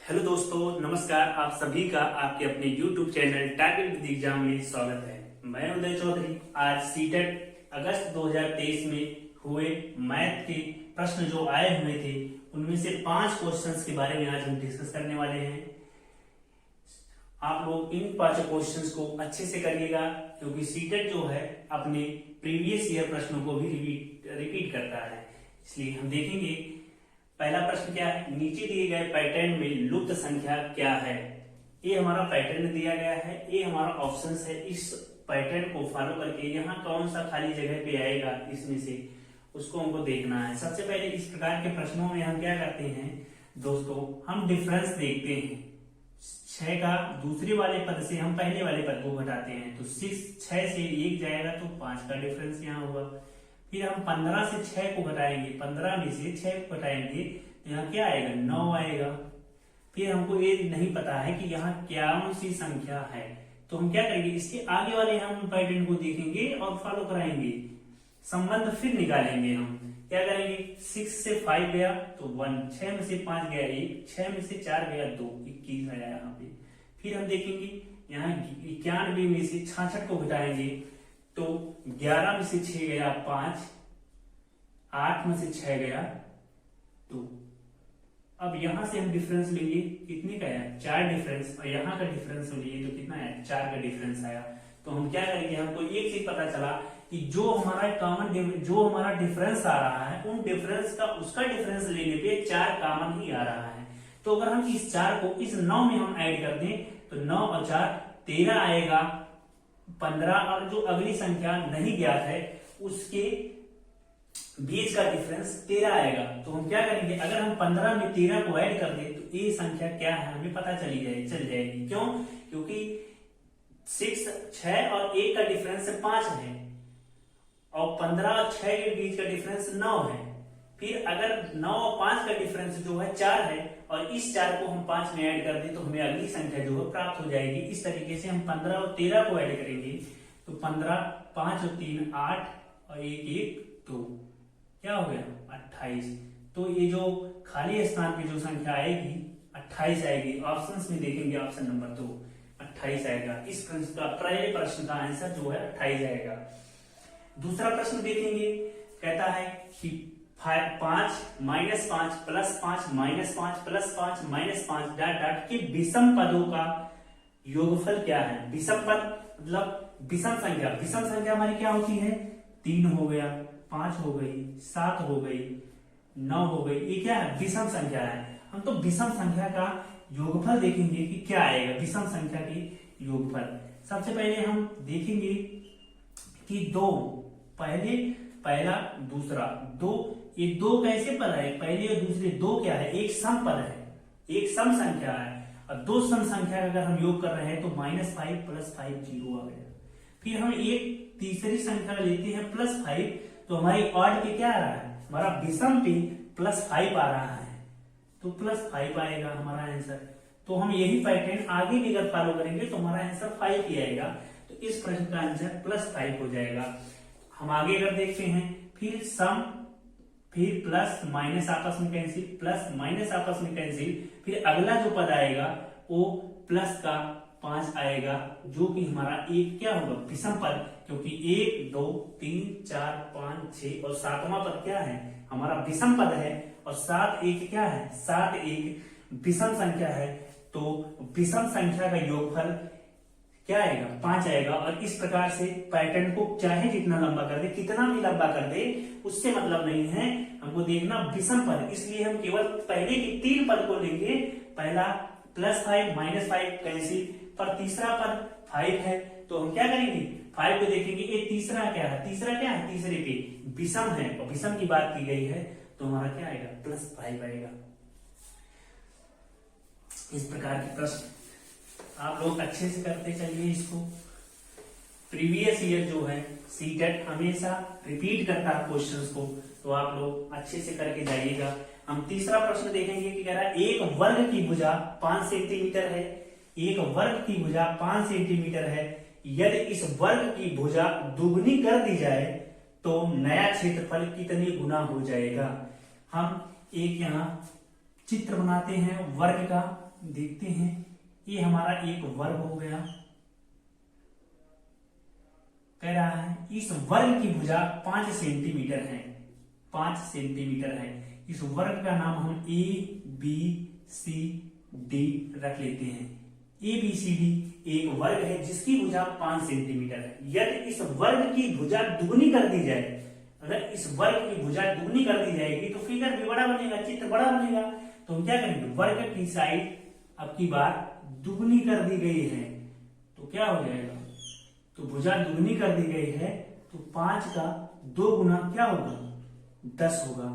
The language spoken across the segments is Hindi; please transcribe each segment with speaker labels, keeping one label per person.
Speaker 1: हेलो दोस्तों, नमस्कार। आप सभी का आपके अपने YouTube channel target with exam में स्वागत है। मैं उदय चौधरी। आज सीटेट अगस्त 2023 में हुए मैथ के प्रश्न जो आए हुए थे उनमें से 5 क्वेश्चंस के बारे में आज हम डिस्कस करने वाले हैं। आप लोग इन 5 क्वेश्चंस को अच्छे से करिएगा क्योंकि सीटेट जो है अपने प्रीवियस ईयर प्रश्नों को भी रिपीट करता है, इसलिए हम देखेंगे। पहला प्रश्न क्या है, नीचे दिए गए पैटर्न में लुप्त संख्या क्या है। ये हमारा पैटर्न दिया गया है, ये हमारा ऑप्शंस है। इस पैटर्न को फॉलो करके यहाँ कौन सा खाली जगह पे आएगा इसमें से उसको हमको देखना है। सबसे पहले इस प्रकार के प्रश्नों में हम क्या करते हैं दोस्तों, हम डिफरेंस देखते हैं। 6 का दूसरे वाले पद से हम पहले वाले पद को घटाते हैं तो 6 से 1 जाएगा तो 5 का डिफरेंस यहाँ होगा। फिर हम 15 से 6 को घटाएंगे, 15 में से 6 को घटाएंगे तो यहाँ क्या आएगा, 9 आएगा। फिर हमको ये नहीं पता है कि यहाँ कौन सी संख्या है, तो हम क्या करेंगे, इसके आगे वाले हम पैटर्न को देखेंगे और फॉलो कराएंगे, संबंध फिर निकालेंगे। हम क्या करेंगे, 6 से 5 गया तो 1, 6 में से 5 गया 1, 6 में से 4 गया 2, 21 आया यहाँ पे। फिर हम देखेंगे यहाँ 91 में से 66 को घटाएंगे तो 11 में से 6 गया 5, 8 में से 6 गया 2। अब यहां से हम डिफरेंस लेंगे, कितने का है 4 डिफरेंस, और यहाँ का डिफरेंस लिए तो कितना है 4 का डिफरेंस आया। तो हम क्या करेंगे, हमको एक चीज पता चला कि जो हमारा जो हमारा डिफरेंस आ रहा है उन डिफरेंस का उसका डिफरेंस लेने पे 4 कॉमन ही आ रहा है। तो अगर हम इस 4 को इस 9 में हम ऐड कर दें तो 9 और 4 13 आएगा, 15 और जो अगली संख्या नहीं ज्ञात है उसके बीच का डिफरेंस 13 आएगा। तो हम क्या करेंगे, अगर हम 15 में 13 को ऐड कर दें तो ये संख्या क्या है हमें पता चल जाएगी। क्यों, क्योंकि 6 और 1 का डिफरेंस 5 है और 15 और 6 के बीच का डिफरेंस 9 है। फिर अगर 9 और 5 का डिफरेंस जो है 4 है और इस 4 को हम 5 में ऐड कर दें तो हमें अगली संख्या जो है प्राप्त हो जाएगी। इस तरीके से हम 15 और 13 को ऐड करेंगे तो 15, 5 और 3 8 और 1 1 2, क्या हो गया 28। तो ये जो खाली स्थान पे जो संख्या आएगी 28 आएगी। ऑप्शंस में देखेंगे ऑप्शन नंबर 2 28 आएगा। इस प्रश्न का पहले प्रश्न का आंसर जो है 28 आएगा। दूसरा प्रश्न देखेंगे, कहता है कि 5 -5 +5 -5 +5 -5 डॉट डॉट के विषम पदों का योगफल क्या है। विषम पद मतलब विषम संख्या। विषम संख्या हमारी क्या होती है, 3 हो गया, 5 हो गई, 7 हो गई, 9 हो गई, ये क्या है विषम संख्या है। हम तो विषम संख्या का योगफल देखेंगे कि क्या आएगा विषम संख्या की योगफल। सबसे पहले हम देखेंगे कि 2 पहला दूसरा 2, ये 2 कैसे पद है, पहले और दूसरे 2 क्या है, एक सम पद है, एक सम संख्या है। और 2 सम संख्या का अगर हम योग कर रहे हैं तो -5 + 5 0 आ गया। फिर हम एक तीसरी संख्या लेते हैं +5, तो हमारी ऑड पे क्या आ रहा है, हमारा विषम पे +5 आ रहा है तो +5 आएगा हमारा आंसर। तो हम यही पैटर्न आगे भी अगर फॉलो करेंगे तो हमारा आंसर 5 ही आएगा। तो इस प्रश्न का आंसर +5 हो जाएगा। हम आगे अगर देखते हैं, फिर सम, फिर प्लस माइनस आपस में कैंसिल, प्लस माइनस आपस में कैंसिल, फिर अगला जो पद आएगा वो प्लस का 5 आएगा जो कि हमारा एक क्या होगा विषम पद, क्योंकि 1 2 3 4 5 6 और 7वां पद क्या है हमारा विषम पद है और 7 1 क्या है, 7 1 विषम संख्या है। तो विषम संख्या का योगफल क्या आएगा 5 आएगा। और इस प्रकार से पैटर्न को चाहे जितना लंबा कर दे, कितना भी लंबा कर दे, उससे मतलब नहीं है, हमको देखना विषम पद। इसलिए हम केवल पहले के 3 पद को लेंगे, पहला +5 -5 कैंसिल, पर तीसरा पद 5 है तो हम क्या करेंगे 5 को देखेंगे, ये तीसरा क्या है, तीसरा क्या है, तीसरे पे विषम है और विषम की बात की गई है तो हमारा क्या आएगा +5 आएगा। इस प्रकार के प्रश्न आप लोग अच्छे से करते चलिए इसको। प्रीवियस ईयर जो है सीटेट हमेशा रिपीट करता है क्वेश्चंस को, तो आप लोग अच्छे से करके जाइएगा। हम तीसरा प्रश्न देखेंगे कि कह रहा है एक वर्ग की भुजा 5 सेंटीमीटर है, एक वर्ग की भुजा 5 सेंटीमीटर है, यदि इस वर्ग की भुजा दुगनी कर दी जाए तो नया क्षेत्रफल कितने गुना हो जाएगा। हम एक यहाँ चित्र बनाते हैं वर्ग का, देखते हैं, ये हमारा एक वर्ग हो गया। कह रहा है इस वर्ग की भुजा 5 सेंटीमीटर है, 5 सेंटीमीटर है। इस वर्ग का नाम हम ए बी सी डी रख लेते हैं। ए बी सी डी एक वर्ग है जिसकी भुजा 5 सेंटीमीटर है। यदि इस वर्ग की भुजा दुगनी कर दी जाए, अगर इस वर्ग की भुजा दुगनी कर दी जाएगी तो फिगर भी बड़ा बनेगा, चित्र बड़ा बनेगा। तो हम क्या करेंगे, वर्ग की साइड अब की बार दुगनी कर दी गई है तो क्या हो जाएगा, तो भुजा दुगनी कर दी गई है तो 5 का 2 गुना क्या होगा, 10 होगा।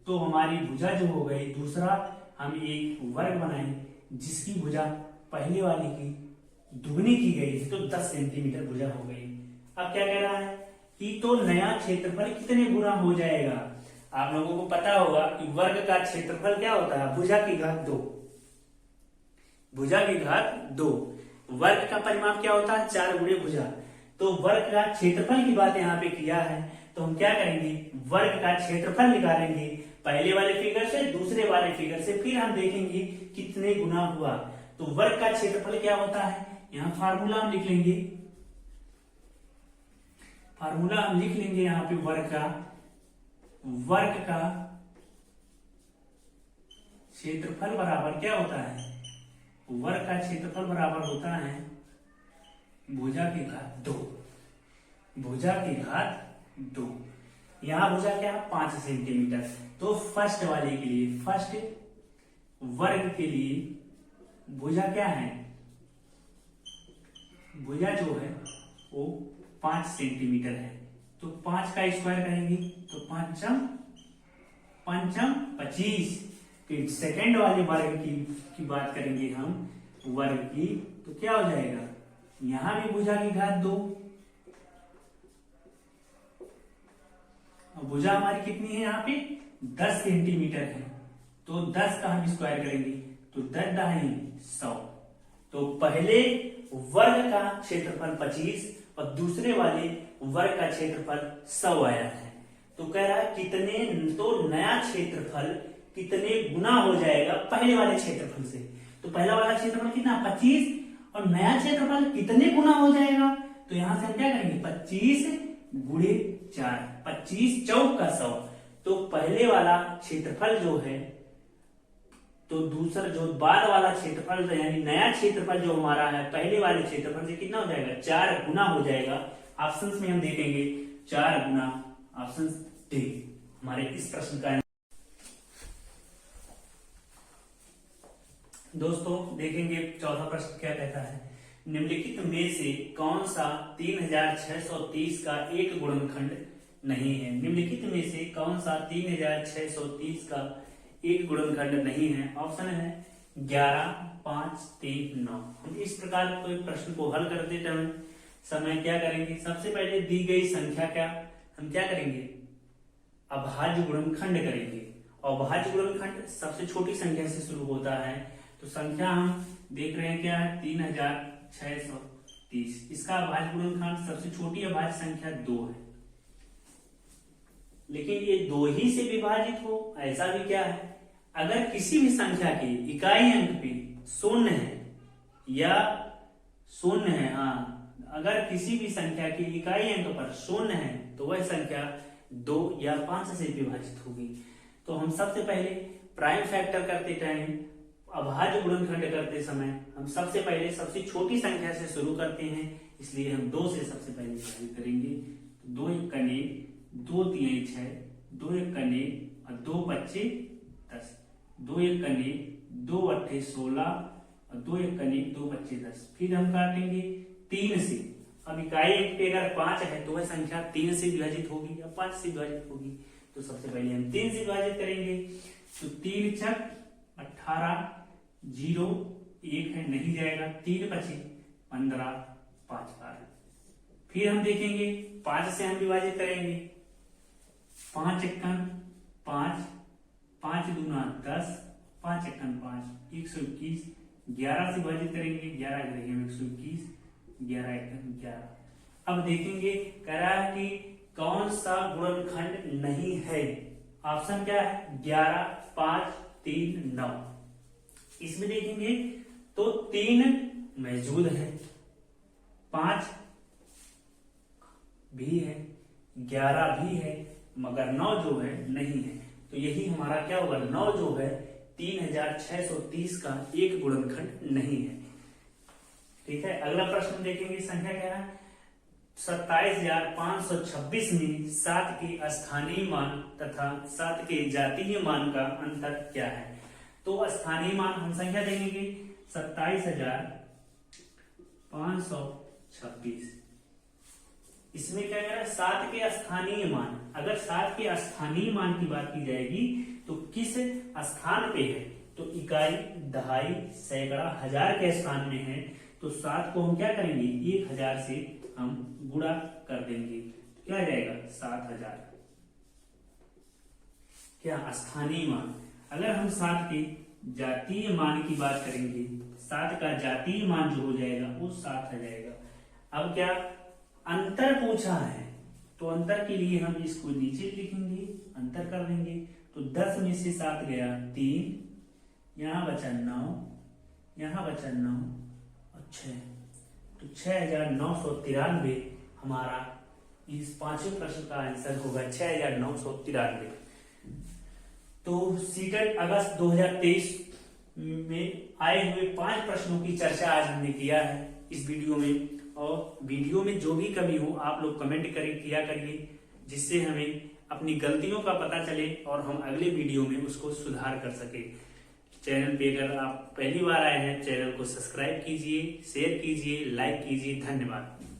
Speaker 1: तो हमारी भुजा जो हो गई, दूसरा हम एक वर्ग बनाए जिसकी भुजा पहले वाली की दुगनी की गई थी तो 10 सेंटीमीटर भुजा हो गई। अब क्या कह रहा है कि तो नया क्षेत्रफल कितने गुना हो जाएगा। आप लोगों को पता होगा कि वर्ग का क्षेत्रफल क्या होता है, भुजा की घात 2, भुजा की घात 2। वर्ग का परिमाप क्या होता है, 4 गुणे भुजा। तो वर्ग का क्षेत्रफल की बात यहाँ पे किया है तो हम क्या करेंगे, वर्ग का क्षेत्रफल निकालेंगे पहले वाले फिगर से, दूसरे वाले फिगर से, फिर हम देखेंगे कितने गुना हुआ। तो वर्ग का क्षेत्रफल क्या होता है, यहाँ फार्मूला हम लिख लेंगे, फार्मूला हम लिख लेंगे यहाँ पे वर्ग का क्षेत्रफल बराबर क्या होता है, वर्ग का क्षेत्रफल बराबर होता है भुजा की घात 2, भुजा की घात 2। यहां भुजा क्या, 5 सेंटीमीटर। तो फर्स्ट वाले के लिए, फर्स्ट वर्ग के लिए भुजा क्या है, भुजा जो है वो 5 सेंटीमीटर है। तो 5 का स्क्वायर करेंगे तो 5 पंचम 25। फिर सेकेंड वाले वर्ग की बात करेंगे हम, वर्ग की, तो क्या हो जाएगा, यहां भी भुजा की घात 2। भुजा हमारी कितनी है यहाँ पे, 10 सेंटीमीटर है। तो 10 का हम स्क्वायर करेंगे तो 10 दाई 100। तो पहले वर्ग का क्षेत्रफल 25 और दूसरे वाले वर्ग का क्षेत्रफल 100 आया है। तो कह रहा है कितने, तो नया क्षेत्रफल कितने गुना हो जाएगा पहले वाले क्षेत्रफल से। तो पहला वाला क्षेत्रफल कितना, 25, और नया क्षेत्रफल कितने गुना हो जाएगा। तो यहां से हम क्या करेंगे, 25 गुणे 4, 25 चौक का 100। तो पहले वाला क्षेत्रफल जो है, तो दूसरा जो बाद वाला क्षेत्रफल यानी नया क्षेत्रफल जो हमारा है पहले वाले क्षेत्रफल से कितना हो जाएगा, 4 गुना हो जाएगा। ऑप्शंस में हम देखेंगे 4 गुना, ऑप्शन डी हमारे इस प्रश्न का। दोस्तों देखेंगे चौथा प्रश्न क्या कहता है, निम्नलिखित में से कौन सा 3630 का एक गुणनखंड नहीं है। निम्नलिखित में से कौन सा 3630 का एक गुणनखंड नहीं है। ऑप्शन है 11, 5, 3, 9। हम इस प्रकार कोई प्रश्न को हल करते समय क्या करेंगे, सबसे पहले दी गई संख्या का हम क्या करेंगे, अभाज्य गुणनखंड करेंगे। और अभाज्य गुणनखंड सबसे छोटी संख्या से शुरू होता है। तो संख्या हम देख रहे हैं क्या है, 3630। इसका अभाज्य गुणनखंड सबसे छोटी अभाज्य संख्या 2 है। लेकिन ये 2 ही से विभाजित हो ऐसा भी क्या है, अगर किसी भी संख्या के इकाई अंक पे शून्य है या शून्य है, हाँ, अगर किसी भी संख्या के इकाई अंक पर शून्य है तो वह संख्या 2 या 5 से विभाजित होगी। तो हम सबसे पहले प्राइम फैक्टर करते टाइम, अभाज्य गुणनखंड करते समय हम सबसे पहले सबसे छोटी संख्या से शुरू करते हैं, इसलिए हम 2 से सबसे पहले विभाजित करेंगे। 2 1 का 2 3 6, 2 1 का और 2 5 10, 2 1 का 2 8 16 और 2 1 का 2 5 10। फिर हम काटेंगे 3 से। अब इकाई अंक पे अगर 5 है तो वह संख्या 3 से विभाजित होगी या 5 से विभाजित होगी। तो सबसे पहले हम 3 से विभाजित करेंगे। तो 3 छक 18, 0 1 है नहीं जाएगा, 3 5 15, 5 12। फिर हम देखेंगे 5 से हम विभाजित करेंगे, 5 1 5, 5 दूना 10, 5 1 5, 121। 11 से विभाजित करेंगे, 11 करेंगे 121, 11 1 11। अब देखेंगे कह रहा है कि कौन सा गुणनखंड नहीं है। ऑप्शन क्या है, 11, 5, 3, 9। इसमें देखेंगे तो 3 मौजूद है, 5 भी है, 11 भी है, मगर 9 जो है नहीं है। तो यही हमारा क्या होगा, 9 जो है 3630 का एक गुणनखंड नहीं है। ठीक है, अगला प्रश्न देखेंगे, संख्या क्या है, 27526 में 7 के स्थानीय मान तथा 7 के जातीय मान का अंतर क्या है। तो स्थानीय मान हम संख्या देंगे 27526, इसमें क्या है 7 के स्थानीय मान। अगर 7 के स्थानीय मान की बात की जाएगी तो किस स्थान पे है, तो इकाई, दहाई, सैकड़ा, हजार के स्थान में है। तो 7 को हम क्या करेंगे, 1000 से हम गुणा कर देंगे, तो क्या आ जाएगा 7000। क्या स्थानीय मान। अगर हम 7 के जातीय मान की बात करेंगे, 7 का जातीय मान जो हो जाएगा वो 7 आ जाएगा। अब क्या अंतर पूछा है, तो अंतर के लिए हम इसको नीचे लिखेंगे, अंतर कर देंगे। तो 10 में से 7 गया 3, यहां बचा 9, यहां बचा 9 और 6, तो 6993 हमारा इस पांचवें प्रश्न का आंसर होगा 6993। तो सीटेट अगस्त 2023 में आए हुए 5 प्रश्नों की चर्चा आज हमने किया है इस वीडियो में। और वीडियो में जो भी कमी हो आप लोग कमेंट किया करिए, जिससे हमें अपनी गलतियों का पता चले और हम अगले वीडियो में उसको सुधार कर सके। चैनल पे अगर आप पहली बार आए हैं, चैनल को सब्सक्राइब कीजिए, शेयर कीजिए, लाइक कीजिए। धन्यवाद।